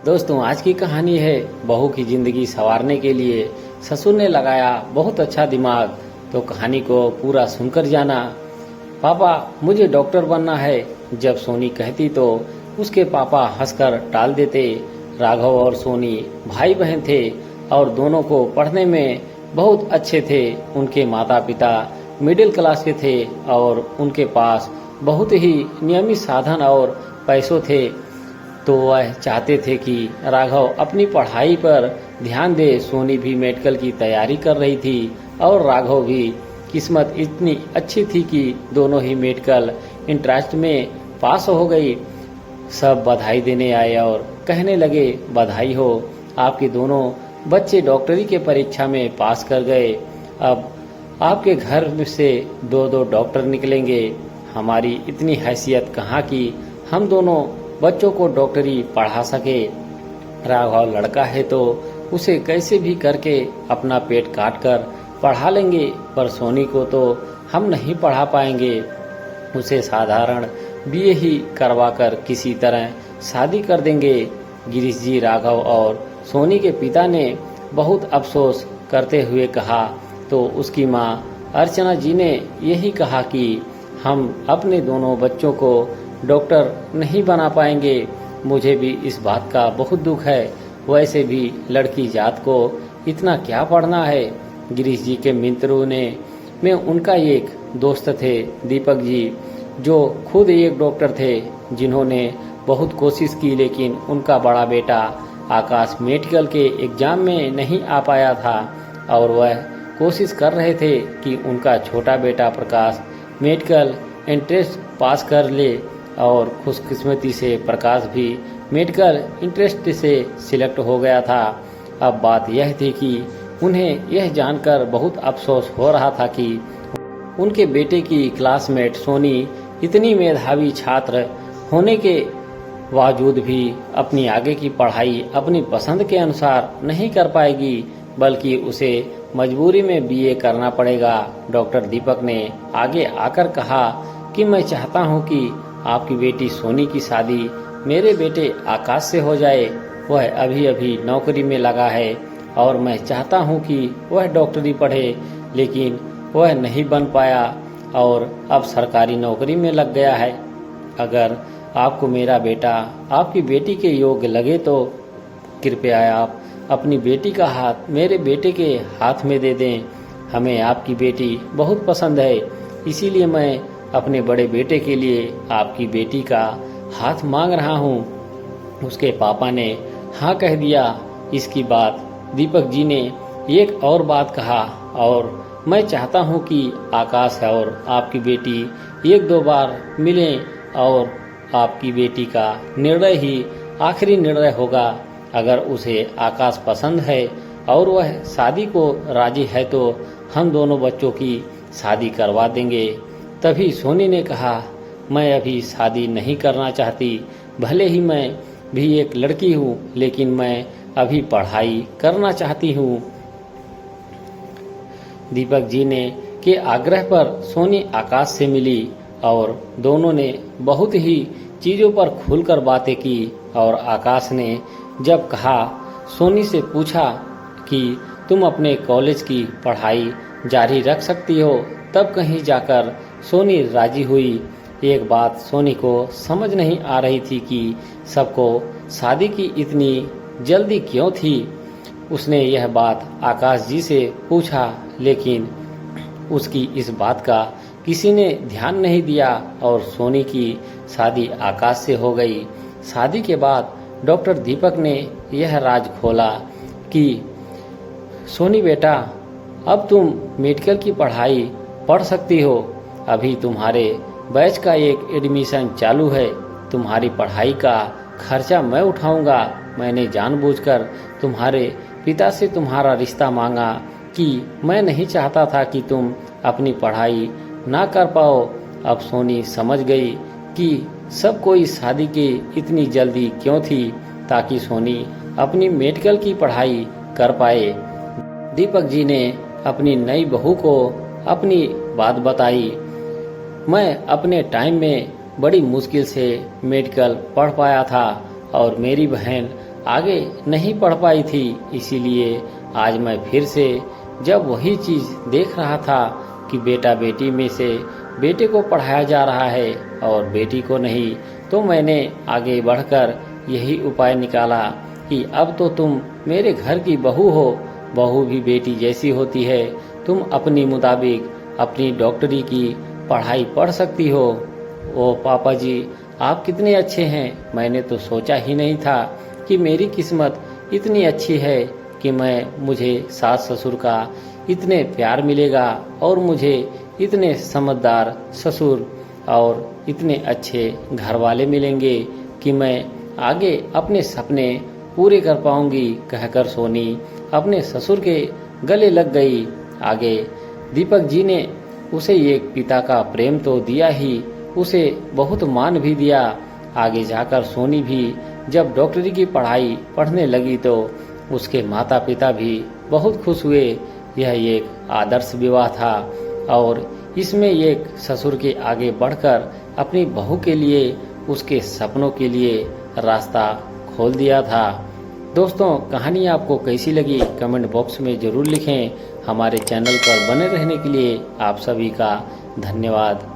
दोस्तों, आज की कहानी है बहू की जिंदगी संवारने के लिए ससुर ने लगाया बहुत अच्छा दिमाग। तो कहानी को पूरा सुनकर जाना। पापा, मुझे डॉक्टर बनना है। जब सोनी कहती तो उसके पापा हंसकर टाल देते। राघव और सोनी भाई बहन थे और दोनों को पढ़ने में बहुत अच्छे थे। उनके माता पिता मिडिल क्लास के थे और उनके पास बहुत ही नियमित साधन और पैसों थे। तो वह चाहते थे कि राघव अपनी पढ़ाई पर ध्यान दे। सोनी भी मेडिकल की तैयारी कर रही थी और राघव भी। किस्मत इतनी अच्छी थी कि दोनों ही मेडिकल इंट्रेंस में पास हो गई। सब बधाई देने आए और कहने लगे, बधाई हो, आपके दोनों बच्चे डॉक्टरी के परीक्षा में पास कर गए। अब आपके घर में से दो दो डॉक्टर निकलेंगे। हमारी इतनी हैसियत कहाँ कि हम दोनों बच्चों को डॉक्टरी पढ़ा सके। राघव लड़का है तो उसे कैसे भी करके अपना पेट काट कर पढ़ा लेंगे, पर सोनी को तो हम नहीं पढ़ा पाएंगे। उसे साधारण बीए ही करवाकर किसी तरह शादी कर देंगे। गिरीश जी, राघव और सोनी के पिता ने बहुत अफसोस करते हुए कहा। तो उसकी माँ अर्चना जी ने यही कहा कि हम अपने दोनों बच्चों को डॉक्टर नहीं बना पाएंगे। मुझे भी इस बात का बहुत दुख है। वैसे भी लड़की जात को इतना क्या पढ़ना है। गिरीश जी के मित्रों में उनका एक दोस्त थे, दीपक जी, जो खुद एक डॉक्टर थे, जिन्होंने बहुत कोशिश की, लेकिन उनका बड़ा बेटा आकाश मेडिकल के एग्जाम में नहीं आ पाया था और वह कोशिश कर रहे थे कि उनका छोटा बेटा प्रकाश मेडिकल एंट्रेंस पास कर ले। और खुशकिस्मती से प्रकाश भी मेडिकल इंटरेस्ट से सिलेक्ट हो गया था। अब बात यह थी कि उन्हें यह जानकर बहुत अफसोस हो रहा था कि उनके बेटे की क्लासमेट सोनी इतनी मेधावी छात्र होने के बावजूद भी अपनी आगे की पढ़ाई अपनी पसंद के अनुसार नहीं कर पाएगी, बल्कि उसे मजबूरी में बीए करना पड़ेगा। डॉक्टर दीपक ने आगे आकर कहा कि मैं चाहता हूं कि आपकी बेटी सोनी की शादी मेरे बेटे आकाश से हो जाए। वह अभी अभी नौकरी में लगा है और मैं चाहता हूं कि वह डॉक्टरी पढ़े, लेकिन वह नहीं बन पाया और अब सरकारी नौकरी में लग गया है। अगर आपको मेरा बेटा आपकी बेटी के योग्य लगे तो कृपया आप अपनी बेटी का हाथ मेरे बेटे के हाथ में दे दें। हमें आपकी बेटी बहुत पसंद है, इसीलिए मैं अपने बड़े बेटे के लिए आपकी बेटी का हाथ मांग रहा हूँ। उसके पापा ने हाँ कह दिया। इसकी बात दीपक जी ने एक और बात कहा, और मैं चाहता हूँ कि आकाश और आपकी बेटी एक दो बार मिलें और आपकी बेटी का निर्णय ही आखिरी निर्णय होगा। अगर उसे आकाश पसंद है और वह शादी को राजी है तो हम दोनों बच्चों की शादी करवा देंगे। तभी सोनी ने कहा, मैं अभी शादी नहीं करना चाहती। भले ही मैं भी एक लड़की हूँ, लेकिन मैं अभी पढ़ाई करना चाहती हूँ। दीपक जी ने के आग्रह पर सोनी आकाश से मिली और दोनों ने बहुत ही चीज़ों पर खुलकर बातें की। और आकाश ने जब कहा, सोनी से पूछा कि तुम अपने कॉलेज की पढ़ाई जारी रख सकती हो, तब कहीं जाकर सोनी राजी हुई। एक बात सोनी को समझ नहीं आ रही थी कि सबको शादी की इतनी जल्दी क्यों थी। उसने यह बात आकाश जी से पूछा, लेकिन उसकी इस बात का किसी ने ध्यान नहीं दिया और सोनी की शादी आकाश से हो गई। शादी के बाद डॉक्टर दीपक ने यह राज खोला कि सोनी बेटा, अब तुम मेडिकल की पढ़ाई पढ़ सकती हो। अभी तुम्हारे बैच का एक एडमिशन चालू है। तुम्हारी पढ़ाई का खर्चा मैं उठाऊंगा। मैंने जानबूझकर तुम्हारे पिता से तुम्हारा रिश्ता मांगा कि मैं नहीं चाहता था कि तुम अपनी पढ़ाई ना कर पाओ। अब सोनी समझ गई कि सब कोई शादी की इतनी जल्दी क्यों थी, ताकि सोनी अपनी मेडिकल की पढ़ाई कर पाए। दीपक जी ने अपनी नई बहू को अपनी बात बताई। मैं अपने टाइम में बड़ी मुश्किल से मेडिकल पढ़ पाया था और मेरी बहन आगे नहीं पढ़ पाई थी, इसीलिए आज मैं फिर से जब वही चीज देख रहा था कि बेटा बेटी में से बेटे को पढ़ाया जा रहा है और बेटी को नहीं, तो मैंने आगे बढ़कर यही उपाय निकाला कि अब तो तुम मेरे घर की बहू हो, बहू भी बेटी जैसी होती है, तुम अपनी मुताबिक अपनी डॉक्टरी की पढ़ाई पढ़ सकती हो। ओ पापा जी, आप कितने अच्छे हैं। मैंने तो सोचा ही नहीं था कि मेरी किस्मत इतनी अच्छी है कि मुझे सास ससुर का इतने प्यार मिलेगा और मुझे इतने समझदार ससुर और इतने अच्छे घर वाले मिलेंगे कि मैं आगे अपने सपने पूरे कर पाऊंगी। कहकर सोनी अपने ससुर के गले लग गई। आगे दीपक जी ने उसे एक पिता का प्रेम तो दिया ही, उसे बहुत मान भी दिया। आगे जाकर सोनी भी जब डॉक्टरी की पढ़ाई पढ़ने लगी तो उसके माता पिता भी बहुत खुश हुए। यह एक आदर्श विवाह था और इसमें एक ससुर के आगे बढ़कर अपनी बहू के लिए, उसके सपनों के लिए रास्ता खोल दिया था। दोस्तों, कहानी आपको कैसी लगी कमेंट बॉक्स में जरूर लिखें। हमारे चैनल पर बने रहने के लिए आप सभी का धन्यवाद।